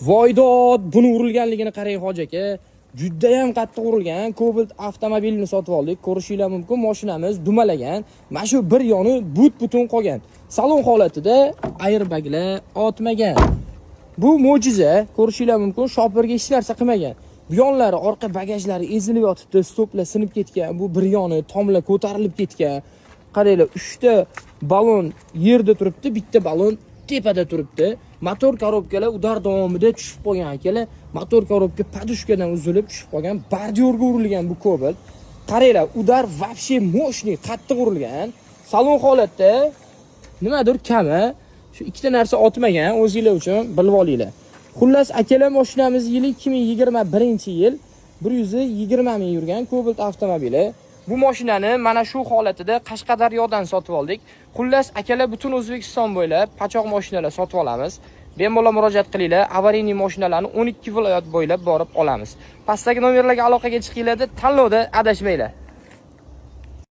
Voydod, buni urilganligini qarang hoji aka. Juda ham qattiq urilgan Cobalt avtomobilini sotib oldik. Ko'rishinglar mumkin, mashinamiz dumalagan. Mana shu bir yoni but-butun qolgan. Salon holatida airbaglar otmagan. Bu mo'jiza, ko'rishinglar mumkin, shopirga hech narsa qilmagan. Bu yonlari, orqa bagajlari ezilib yotibdi, stoplar sinib ketgan. Bu bir yoni tomlar ko'tarilib ketgan. Qaranglar, 3 ta balon yerda turibdi, bitta balon tepada turibdi. Motor korobkalar udar davomida tushib qolgan akalar. Motor korobka podushkadan uzilib tushib qolgan. Bordyurga urilgan bu Cobalt. Qaranglar, udar вообще мощный, qattiq urilgan. Salon holatda nimadir kami, shu ikkita narsa otmagan, o'zingizlar uchun bilib olinglar. Xullas, akalar mashinamiz yili 2021-yil 120 ming yurgan Cobalt avtomobili. Bu mashinani mana shu holatida Qashqadaryodan sotib oldik. Xullas, akalar butun O'zbekiston bo'ylab pachoq mashinalar sotib olamiz. Bemalol murojaat qilinglar. Avariyli mashinalarni 12 viloyat bo'ylab borib olamiz. Pastdagi nomerlarga aloqaga chiqinglar, tanlovda adashmanglar.